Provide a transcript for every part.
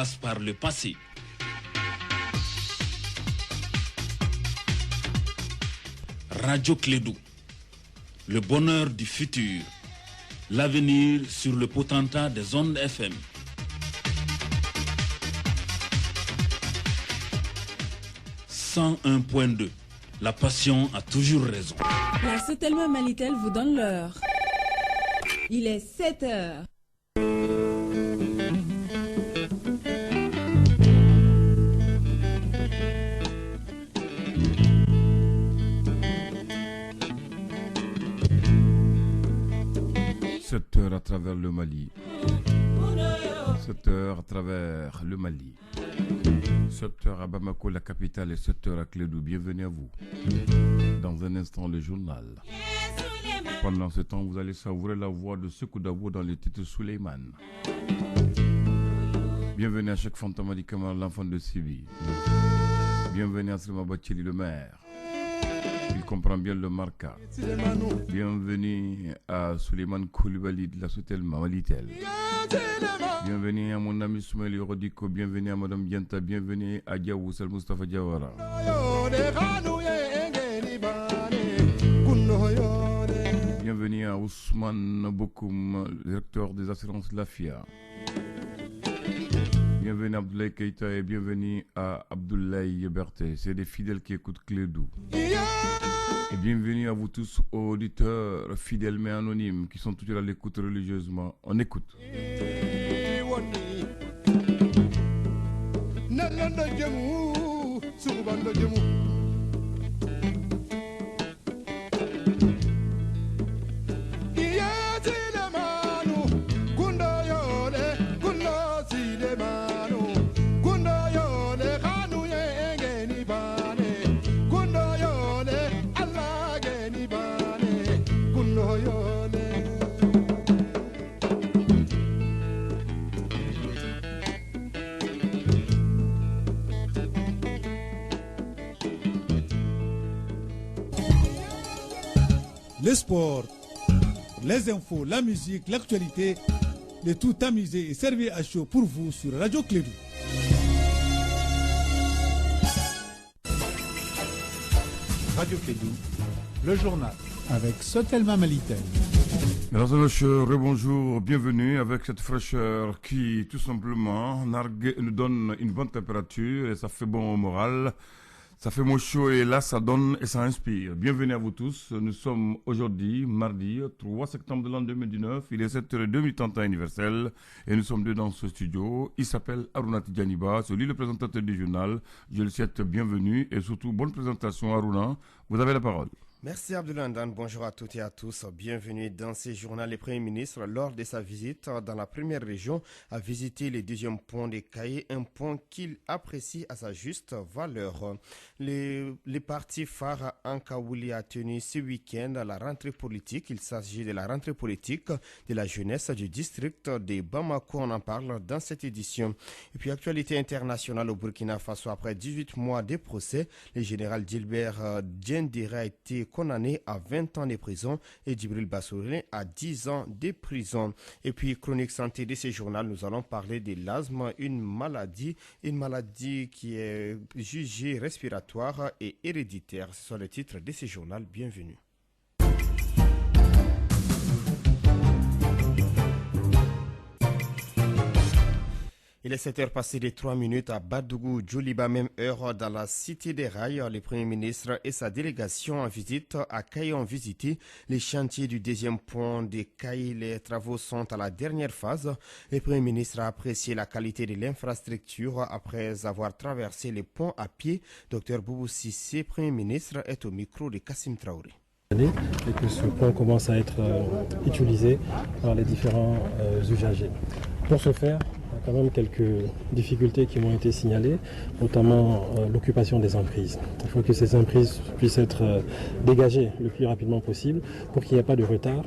passe par le passé. Radio Clédou, le bonheur du futur, l'avenir sur le potentat des ondes FM. « 101.2, la passion a toujours raison. » La Sotelma Malitel vous donne l'heure. Il est 7 heures. À travers le Mali, 7 heures à travers le Mali, 7 heures à Bamako, la capitale, et 7 heures à Clédou. Bienvenue à vous. Dans un instant, le journal. Pendant ce temps, vous allez savourer la voix de Sekou Dabo dans les titres Souleymane. Bienvenue à Cheikh Fanta Madi Kamara, l'enfant de Sibi. Bienvenue à Slima Bachili, le maire. Il comprend bien le marca. Bienvenue à Souleymane Koulibaly de la Sotelma Malitel. Bienvenue à mon ami Soumaïli Rodiko. Bienvenue à Madame Bienta. Bienvenue à Diawou Sal Mustafa Diawara. Bienvenue à Ousmane Bokoum, directeur des assurances Lafia. Bienvenue à Abdoulaye Keïta et bienvenue à Abdoulaye Berté. C'est des fidèles qui écoutent Clédou. Et bienvenue à vous tous, auditeurs fidèles mais anonymes qui sont toujours à l'écoute religieusement. On écoute. Le sport, les infos, la musique, l'actualité, le tout amusé et servi à chaud pour vous sur Radio Clédou. Radio Clédou, le journal avec Sotelma Malitel. Mesdames et messieurs, rebonjour, bienvenue avec cette fraîcheur qui tout simplement nous donne une bonne température et ça fait bon au moral. Ça fait moins chaud et là ça donne et ça inspire. Bienvenue à vous tous. Nous sommes aujourd'hui, mardi 3 septembre de l'an 2019. Il est 7h02 temps universel et nous sommes deux dans ce studio. Il s'appelle Aruna Tidjaniba, c'est lui le présentateur du journal. Je le souhaite bienvenue et surtout bonne présentation Aruna. Vous avez la parole. Merci Abdoulaye Ndan, bonjour à toutes et à tous. Bienvenue dans ce journal. Le Premier ministre, lors de sa visite dans la première région, a visité le deuxième pont des Caillés, un pont qu'il apprécie à sa juste valeur. Les partis phares en Kaouli a tenu ce week-end la rentrée politique. Il s'agit de la rentrée politique de la jeunesse du district de Bamako. On en parle dans cette édition. Et puis, actualité internationale au Burkina Faso. Après 18 mois de procès, le général Gilbert Diendéré a été condamné à 20 ans de prison et Djibril Bassouré à 10 ans de prison. Et puis, chronique santé de ce journal, nous allons parler de l'asthme, une maladie qui est jugée respiratoire et héréditaire. Ce sont les titres de ce journal. Bienvenue. Il est 7h passé de 3 minutes à Badougou, Djoliba, même heure dans la cité des rails. Le Premier ministre et sa délégation en visite à Kaye ont visité les chantiers du deuxième pont de Kaye. Les travaux sont à la dernière phase. Le Premier ministre a apprécié la qualité de l'infrastructure après avoir traversé le pont à pied. Dr Boubou Sissé, Premier ministre, est au micro de Kassim Traoré. Et que ce pont commence à être utilisé par les différents usagers. Pour ce faire, il y a quand même quelques difficultés qui m'ont été signalées, notamment l'occupation des emprises. Il faut que ces emprises puissent être dégagées le plus rapidement possible pour qu'il n'y ait pas de retard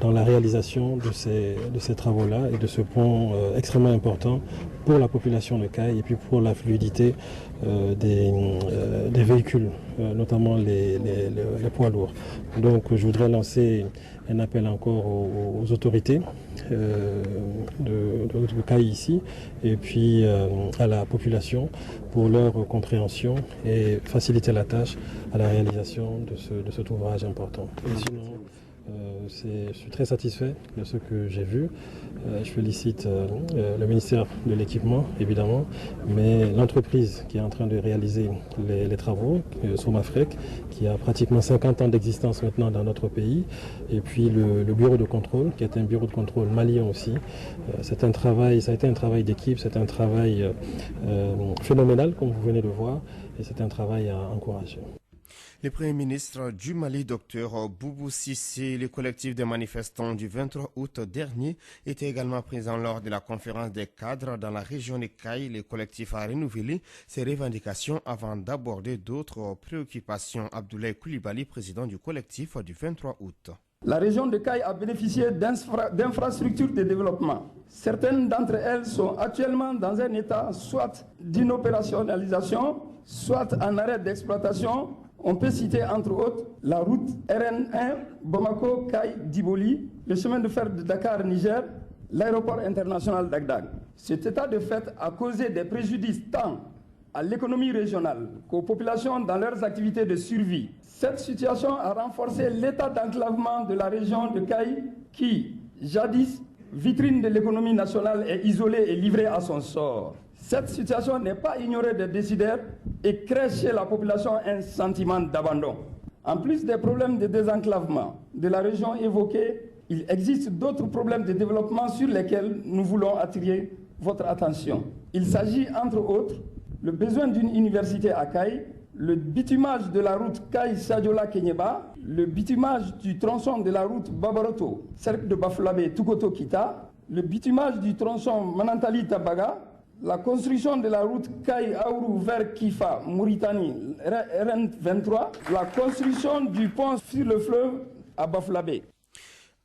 dans la réalisation de ces travaux-là et de ce pont extrêmement important pour la population de Caille et puis pour la fluidité des véhicules, notamment les poids lourds. Donc je voudrais lancer un appel encore aux autorités de Caille Caille ici, et puis à la population pour leur compréhension et faciliter la tâche à la réalisation de cet ouvrage important. Et sinon, je suis très satisfait de ce que j'ai vu. Je félicite le ministère de l'Équipement, évidemment, mais l'entreprise qui est en train de réaliser les travaux, Somafrec, qui a pratiquement 50 ans d'existence maintenant dans notre pays, et puis le bureau de contrôle, qui est un bureau de contrôle malien aussi. Ça a été un travail d'équipe, c'est un travail phénoménal, comme vous venez de voir, et c'est un travail à encourager. Le Premier ministre du Mali, Dr Boubou Cissé, le collectif des manifestants du 23 août dernier, était également présent lors de la conférence des cadres dans la région de Caille. Le collectif a renouvelé ses revendications avant d'aborder d'autres préoccupations. Abdoulaye Koulibaly, président du collectif du 23 août. La région de Caille a bénéficié d'infrastructures de développement. Certaines d'entre elles sont actuellement dans un état soit d'inopérationnalisation, soit en arrêt d'exploitation. On peut citer entre autres la route RN1 Bamako-Caille-Diboli, le chemin de fer de Dakar-Niger, l'aéroport international d'Agdag. Cet état de fait a causé des préjudices tant à l'économie régionale qu'aux populations dans leurs activités de survie. Cette situation a renforcé l'état d'enclavement de la région de Caille qui, jadis, vitrine de l'économie nationale, est isolée et livrée à son sort. Cette situation n'est pas ignorée des décideurs et crée chez la population un sentiment d'abandon. En plus des problèmes de désenclavement de la région évoquée, il existe d'autres problèmes de développement sur lesquels nous voulons attirer votre attention. Il s'agit entre autres le besoin d'une université à Caille, le bitumage de la route Caille-Sadiola-Kenyeba, le bitumage du tronçon de la route Babaroto, cercle de Bafulabé-Tukoto-Kita, le bitumage du tronçon Manantali-Tabaga, la construction de la route Caille-Aourou vers Kifa, Mauritanie, RN23, la construction du pont sur le fleuve à Bafulabé.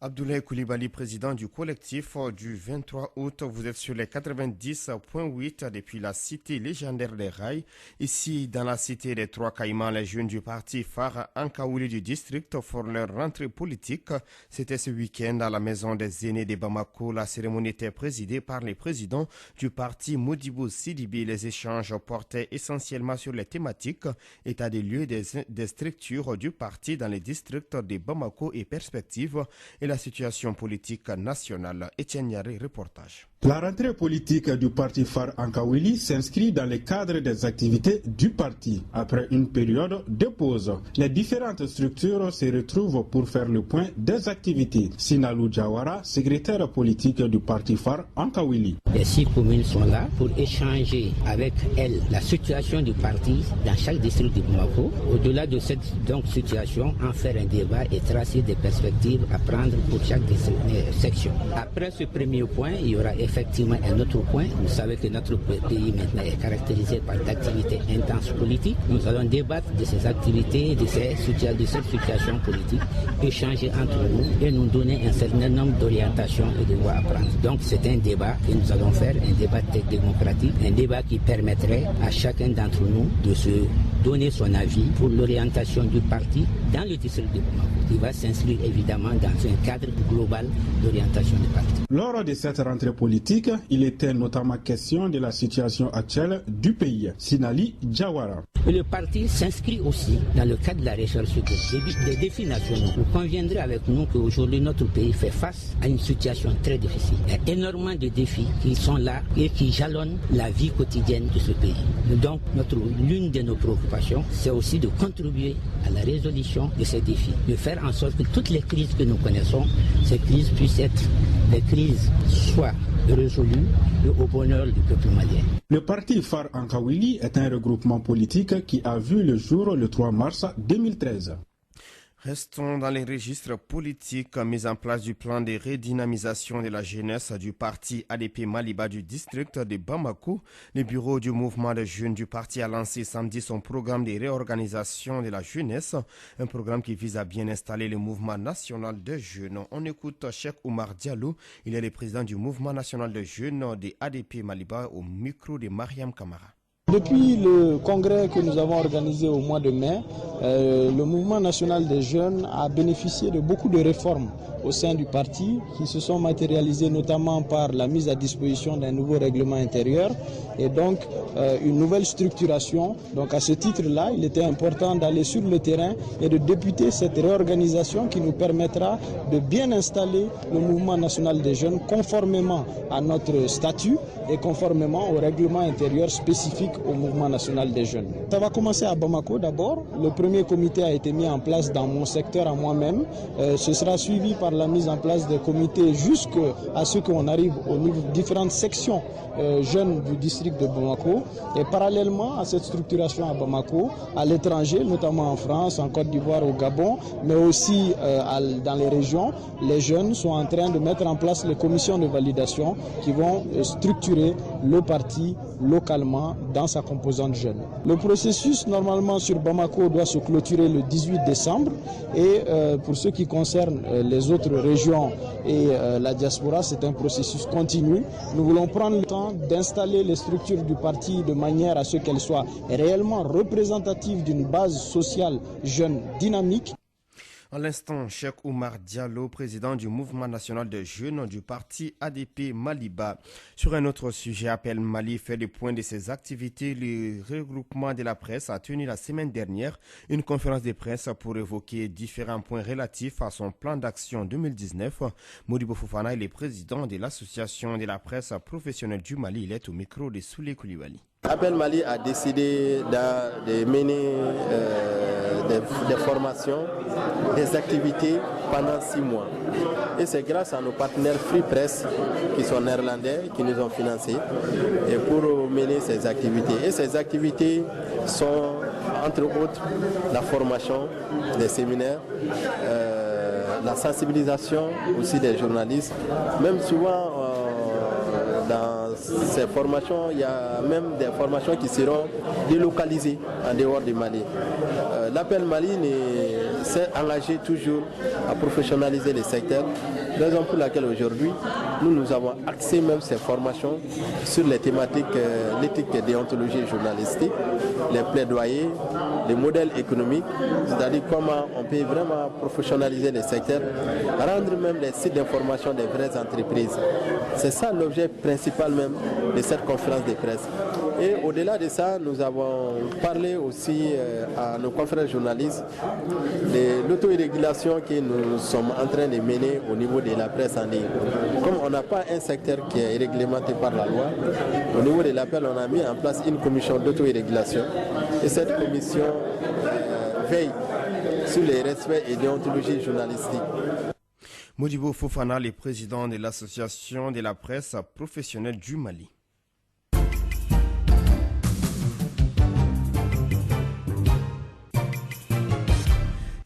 Abdoulaye Koulibaly, président du collectif du 23 août. Vous êtes sur les 90.8 depuis la cité légendaire des rails. Ici, dans la cité des Trois Caïmans, les jeunes du parti phare Ankaouli du district font leur rentrée politique. C'était ce week-end à la maison des aînés de Bamako. La cérémonie était présidée par les présidents du parti Modibo Sidibé. Les échanges portaient essentiellement sur les thématiques état des lieux des structures du parti dans les districts de Bamako et perspectives et la situation politique nationale. Etienne Yaré, reportage. La rentrée politique du parti phare Ankaouli s'inscrit dans le cadre des activités du parti. Après une période de pause, les différentes structures se retrouvent pour faire le point des activités. Sinalou Jawara, secrétaire politique du parti phare Ankaouli. Les 6 communes sont là pour échanger avec elles la situation du parti dans chaque district de Bamako. Au-delà de cette situation, en faire un débat et tracer des perspectives à prendre pour chaque section. Après ce premier point, il y aura effectivement un autre point. Vous savez que notre pays maintenant est caractérisé par d'activités intenses politiques. Nous allons débattre de ces activités, de cette situation politique, échanger entre nous et nous donner un certain nombre d'orientations et de voies à prendre. Donc c'est un débat que nous allons faire, un débat démocratique, un débat qui permettrait à chacun d'entre nous de se donner son avis pour l'orientation du parti dans le district de Bamako, qui va s'inscrire évidemment dans un cadre global d'orientation du parti. Lors de cette rentrée politique, il était notamment question de la situation actuelle du pays. Sinali Jawara. Le parti s'inscrit aussi dans le cadre de la recherche des défis nationaux. Vous conviendrez avec nous qu'aujourd'hui notre pays fait face à une situation très difficile. Il y a énormément de défis qui sont là et qui jalonnent la vie quotidienne de ce pays. Donc l'une de nos préoccupations, c'est aussi de contribuer à la résolution de ces défis, de faire en sorte que toutes les crises que nous connaissons, ces crises puissent être des crises soit résolues et au bonheur du peuple malien. Le parti phare Ankaouli est un regroupement politique qui a vu le jour le 3 mars 2013. Restons dans les registres politiques. Mise en place du plan de redynamisation de la jeunesse du parti ADP Maliba du district de Bamako. Le bureau du mouvement des jeunes du parti a lancé samedi son programme de réorganisation de la jeunesse. Un programme qui vise à bien installer le mouvement national des jeunes. On écoute Cheikh Oumar Diallo. Il est le président du mouvement national des jeunes de ADP Maliba au micro de Mariam Kamara. Depuis le congrès que nous avons organisé au mois de mai, le mouvement national des jeunes a bénéficié de beaucoup de réformes au sein du parti qui se sont matérialisées notamment par la mise à disposition d'un nouveau règlement intérieur et donc une nouvelle structuration. Donc à ce titre-là, il était important d'aller sur le terrain et de débuter cette réorganisation qui nous permettra de bien installer le mouvement national des jeunes conformément à notre statut et conformément au règlement intérieur spécifique au mouvement national des jeunes. Ça va commencer à Bamako d'abord. Le premier comité a été mis en place dans mon secteur à moi-même. Ce sera suivi par la mise en place des comités jusqu'à ce qu'on arrive aux différentes sections jeunes du district de Bamako. Et parallèlement à cette structuration à Bamako, à l'étranger, notamment en France, en Côte d'Ivoire, au Gabon, mais aussi dans les régions, les jeunes sont en train de mettre en place les commissions de validation qui vont structurer le parti localement dans sa composante jeune. Le processus normalement sur Bamako doit se clôturer le 18 décembre et pour ce qui concerne les autres régions et la diaspora, c'est un processus continu. Nous voulons prendre le temps d'installer les structures du parti de manière à ce qu'elles soient réellement représentatives d'une base sociale jeune dynamique. À l'instant, Cheikh Oumar Diallo, président du mouvement national de jeunes du parti ADP Maliba. Sur un autre sujet, Appel Mali fait le point de ses activités. Le regroupement de la presse a tenu la semaine dernière une conférence de presse pour évoquer différents points relatifs à son plan d'action 2019. Modibo Fofana est le président de l'association de la presse professionnelle du Mali. Il est au micro de Souley Koulibaly. Appel Mali a décidé de mener des formations, des activités pendant 6 mois. Et c'est grâce à nos partenaires Free Press, qui sont néerlandais, qui nous ont financés et pour mener ces activités. Et ces activités sont, entre autres, la formation, des séminaires, la sensibilisation aussi des journalistes, même souvent dans ces formations, il y a même des formations qui seront délocalisées en dehors du Mali. L'Appel Mali s'est engagé toujours à professionnaliser les secteurs, raison pour laquelle aujourd'hui, nous avons axé même ces formations sur les thématiques, l'éthique et déontologie journalistique, les plaidoyers, les modèles économiques, c'est-à-dire comment on peut vraiment professionnaliser les secteurs, rendre même les sites d'information des vraies entreprises. C'est ça l'objet principal même de cette conférence de presse. Et au-delà de ça, nous avons parlé aussi à nos confrères journalistes de l'auto-régulation que nous sommes en train de mener au niveau de la presse en ligne. Comme on n'a pas un secteur qui est réglementé par la loi, au niveau de l'appel, on a mis en place une commission d'auto-régulation. Et cette commission veille sur les respects et déontologie journalistique. Modibo Fofana, le président de l'association de la presse professionnelle du Mali.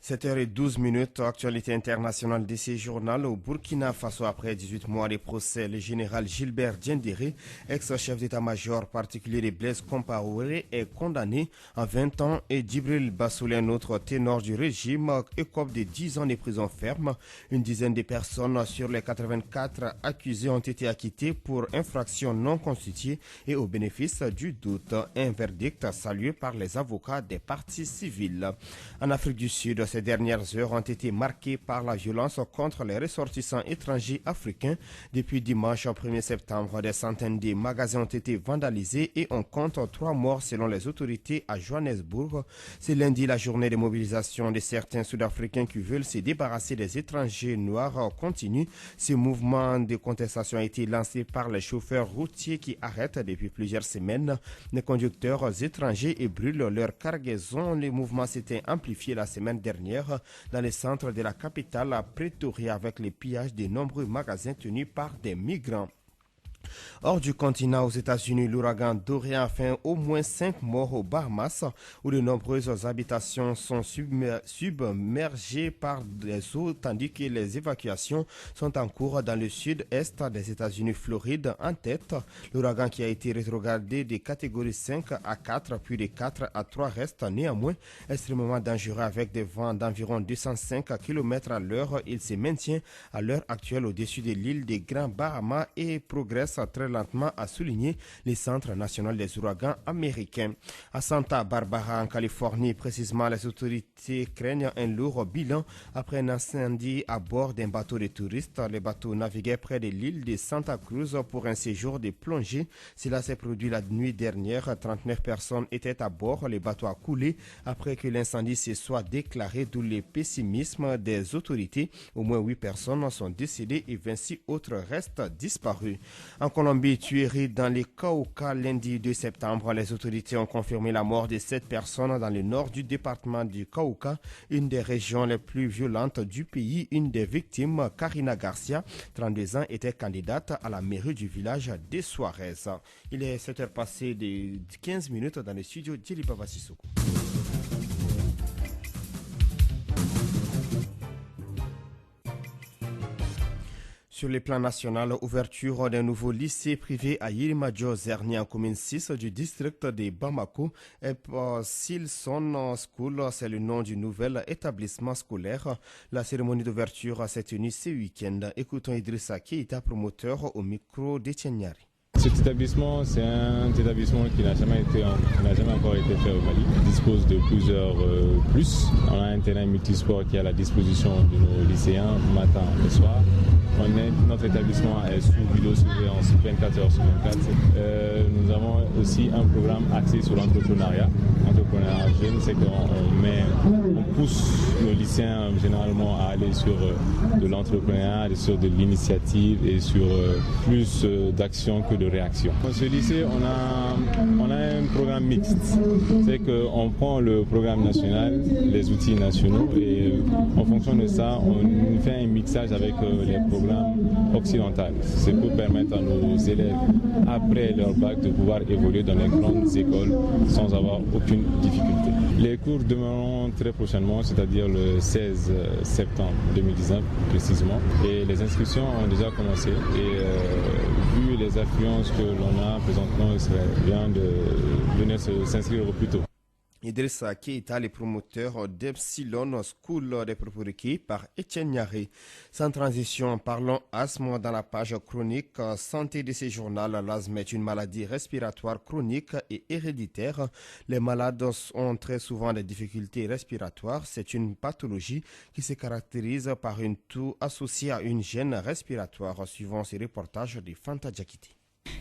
7h12, actualité internationale de ce journal. Au Burkina Faso, après 18 mois de procès, le général Gilbert Diendéré, ex-chef d'état-major particulier de Blaise Compaoré, est condamné à 20 ans et Djibril Bassoulé, un autre ténor du régime, écope de 10 ans de prison ferme. Une dizaine de personnes sur les 84 accusés ont été acquittées pour infraction non constituée et au bénéfice du doute. Un verdict salué par les avocats des parties civiles. En Afrique du Sud, ces dernières heures ont été marquées par la violence contre les ressortissants étrangers africains. Depuis dimanche 1er septembre, des centaines de magasins ont été vandalisés et on compte 3 morts selon les autorités à Johannesburg. C'est lundi la journée de mobilisation de certains Sud-Africains qui veulent se débarrasser des étrangers noirs continue. Ce mouvement de contestation a été lancé par les chauffeurs routiers qui arrêtent depuis plusieurs semaines les conducteurs étrangers et brûlent leur cargaison. Le mouvement s'était amplifié la semaine dernière dans le centre de la capitale à Pretoria avec les pillages de nombreux magasins tenus par des migrants. Hors du continent, aux États-Unis, l'ouragan Dorian a fait au moins 5 morts aux Bahamas, où de nombreuses habitations sont submergées par des eaux, tandis que les évacuations sont en cours dans le sud-est des États-Unis, Floride en tête. L'ouragan qui a été rétrogradé de catégorie 5 à 4, puis de 4 à 3 reste néanmoins extrêmement dangereux avec des vents d'environ 205 km à l'heure. Il se maintient à l'heure actuelle au-dessus de l'île des Grands Bahamas et progresse progresse très lentement, a souligné le Centre national des ouragans américains. À Santa Barbara, en Californie, précisément, les autorités craignent un lourd bilan après un incendie à bord d'un bateau de touristes. Le bateau naviguait près de l'île de Santa Cruz pour un séjour de plongée. Cela s'est produit la nuit dernière. 39 personnes étaient à bord. Le bateau a coulé après que l'incendie se soit déclaré, d'où le pessimisme des autorités. Au moins 8 personnes sont décédées et 26 autres restent disparus. En Colombie, tuerie dans les Cauca lundi 2 septembre. Les autorités ont confirmé la mort de 7 personnes dans le nord du département du Cauca, une des régions les plus violentes du pays. Une des victimes, Karina Garcia, 32 ans, était candidate à la mairie du village de Suarez. Il est 7h passé de 15 minutes dans le studio d'Ilibaba Sissoko. Sur le plan national, ouverture d'un nouveau lycée privé à Yirimadio Zerni en commune 6 du district de Bamako. Silson School, c'est le nom du nouvel établissement scolaire. La cérémonie d'ouverture s'est tenue ce week-end. Écoutons Idrissa Keita, promoteur au micro d'Etienne Nyari. Cet établissement, c'est un établissement qui n'a jamais encore été fait au Mali. Il dispose de plusieurs plus. On a un terrain multisport qui est à la disposition de nos lycéens matin et soir. Notre établissement est sous vidéosurveillance 24 heures sur 24. Nous avons aussi un programme axé sur l'entrepreneuriat. L'entrepreneuriat jeune, c'est qu'on pousse nos lycéens généralement à aller sur de l'entrepreneuriat, sur de l'initiative et sur plus d'action que de réaction. Dans ce lycée, on a un programme mixte. C'est qu'on prend le programme national, les outils nationaux et en fonction de ça, on fait un mixage avec les programmes occidentaux. C'est pour permettre à nos élèves, après leur bac, de pouvoir évoluer dans les grandes écoles sans avoir aucune difficulté. Les cours demeureront très prochainement, c'est-à-dire le 16 septembre 2019 précisément. Et les inscriptions ont déjà commencé. Et vu les affluences que l'on a présentement, il serait bien de venir s'inscrire au plus tôt. Idrissa Keita, le promoteur d'Epsilon School de propriété par Etienne Nyari. Sans transition, parlons asthme dans la page chronique santé de ce journal. L'asthme est une maladie respiratoire chronique et héréditaire. Les malades ont très souvent des difficultés respiratoires. C'est une pathologie qui se caractérise par une toux associée à une gêne respiratoire, suivant ce reportage de Fanta Diakité.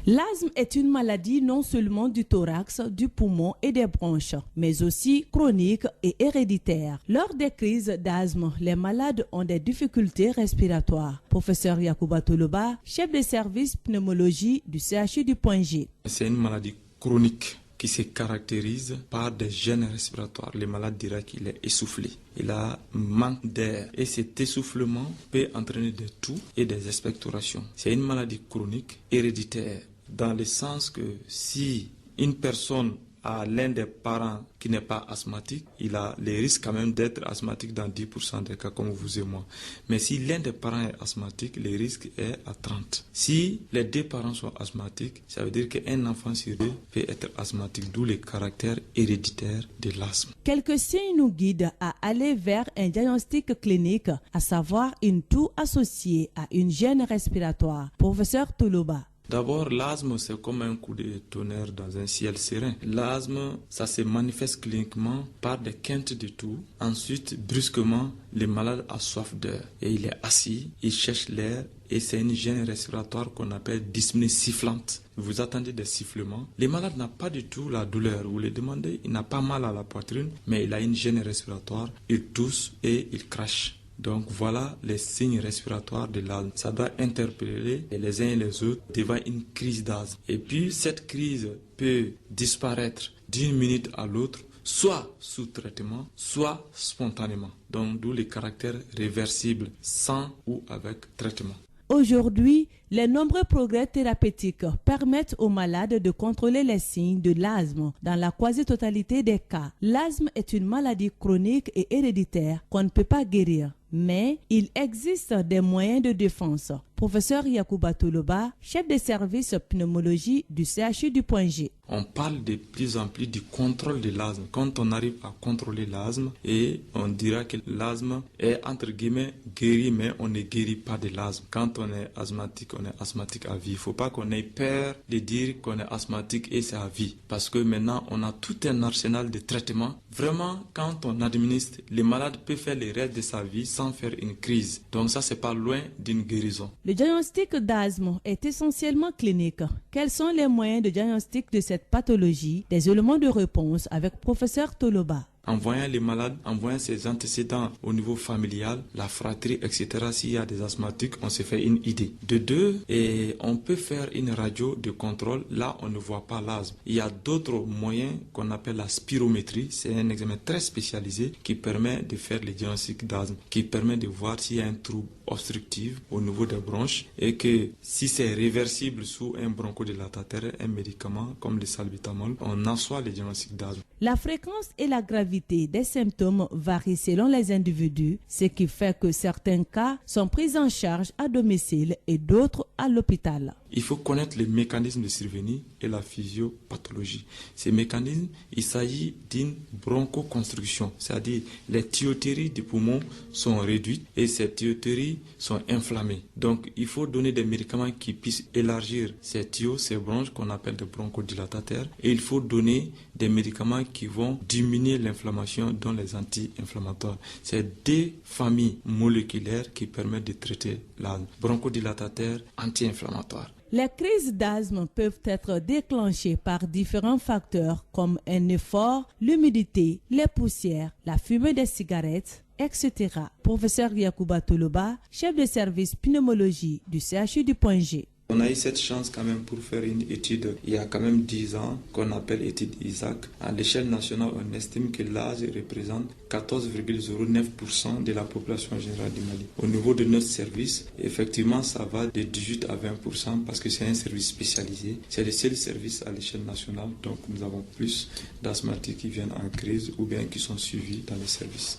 L'asthme est une maladie non seulement du thorax, du poumon et des bronches, mais aussi chronique et héréditaire. Lors des crises d'asthme, les malades ont des difficultés respiratoires. Professeur Yacouba Toloba, chef de service pneumologie du CHU du Point G. C'est une maladie chronique qui se caractérise par des gènes respiratoires. Le malade dira qu'il est essoufflé. Il a manque d'air. Et cet essoufflement peut entraîner des toux et des expectorations. C'est une maladie chronique héréditaire, dans le sens que si une personne a l'un des parents qui n'est pas asthmatique, il a les risques quand même d'être asthmatique dans 10% des cas, comme vous et moi. Mais si l'un des parents est asthmatique, le risque est à 30. Si les deux parents sont asthmatiques, ça veut dire qu'un enfant sur deux peut être asthmatique, d'où le caractère héréditaire de l'asthme. Quelques signes nous guident à aller vers un diagnostic clinique, à savoir une toux associée à une gêne respiratoire. Professeur Toloba. D'abord, l'asthme, c'est comme un coup de tonnerre dans un ciel serein. L'asthme, ça se manifeste cliniquement par des quintes de toux. Ensuite, brusquement, le malade a soif d'air et il est assis, il cherche l'air et c'est une gêne respiratoire qu'on appelle dyspnée sifflante. Vous attendez des sifflements. Le malade n'a pas du tout la douleur. Vous le demandez, il n'a pas mal à la poitrine, mais il a une gêne respiratoire, il tousse et il crache. Donc voilà les signes respiratoires de l'asthme. Ça doit interpeller les uns et les autres devant une crise d'asthme. Et puis cette crise peut disparaître d'une minute à l'autre, soit sous traitement, soit spontanément. Donc d'où le caractère réversible sans ou avec traitement. Aujourd'hui, les nombreux progrès thérapeutiques permettent aux malades de contrôler les signes de l'asthme dans la quasi-totalité des cas. L'asthme est une maladie chronique et héréditaire qu'on ne peut pas guérir. Mais il existe des moyens de défense Professeur Yacouba Toloba, chef de service pneumologie du CHU du Point G. On parle de plus en plus du contrôle de l'asthme. Quand on arrive à contrôler l'asthme, et on dira que l'asthme est entre guillemets guéri, mais on ne guérit pas de l'asthme. Quand on est asthmatique à vie. Il ne faut pas qu'on ait peur de dire qu'on est asthmatique et c'est à vie. Parce que maintenant, on a tout un arsenal de traitements. Vraiment, quand on administre, le malade peut faire le reste de sa vie sans faire une crise. Donc ça, c'est pas loin d'une guérison. Le diagnostic d'asthme est essentiellement clinique. Quels sont les moyens de diagnostic de cette pathologie? Des éléments de réponse avec professeur Toloba. En voyant les malades, en voyant ses antécédents au niveau familial, la fratrie, etc. S'il y a des asthmatiques, on se fait une idée. De deux, et on peut faire une radio de contrôle. Là, on ne voit pas l'asthme. Il y a d'autres moyens qu'on appelle la spirométrie. C'est un examen très spécialisé qui permet de faire le diagnostic d'asthme, qui permet de voir s'il y a un trouble obstructif au niveau des bronches et que si c'est réversible sous un bronchodilatateur, un médicament comme le salbutamol, on assoit le diagnostic d'asthme. La fréquence et la gravité des symptômes varient selon les individus, ce qui fait que certains cas sont pris en charge à domicile et d'autres à l'hôpital. Il faut connaître les mécanismes de survenue et la physiopathologie. Ces mécanismes, il s'agit d'une bronchoconstriction, c'est-à-dire les tuyauteries du poumon sont réduites et ces tuyauteries sont inflammées. Donc, il faut donner des médicaments qui puissent élargir ces tuyaux, ces bronches qu'on appelle des bronchodilatateurs, et il faut donner des médicaments qui vont diminuer l'inflammation, dont les anti-inflammatoires. C'est des familles moléculaires qui permettent de traiter l'asthme. Bronchodilatateurs, anti-inflammatoires. Les crises d'asthme peuvent être déclenchées par différents facteurs comme un effort, l'humidité, les poussières, la fumée des cigarettes, etc. Professeur Yacouba Toloba, chef de service pneumologie du CHU du Point G. On a eu cette chance quand même pour faire une étude il y a quand même 10 ans qu'on appelle étude ISAC. À l'échelle nationale, on estime que l'âge représente 14,09% de la population générale du Mali. Au niveau de notre service, effectivement, ça va de 18 à 20% parce que c'est un service spécialisé. C'est le seul service à l'échelle nationale, donc nous avons plus d'asthmatiques qui viennent en crise ou bien qui sont suivis dans les services.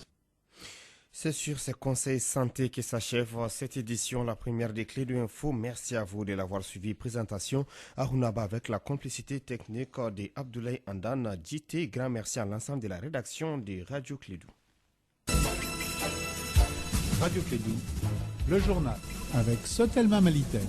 C'est sur ces conseils santé que s'achève cette édition, la première des clés de l'info. Merci à vous de l'avoir suivi. Présentation à Runaba avec la complicité technique de Abdoulaye Andan JT. Grand merci à l'ensemble de la rédaction de Radio Clédou. Radio Clédou, le journal avec Sotelma Malitel.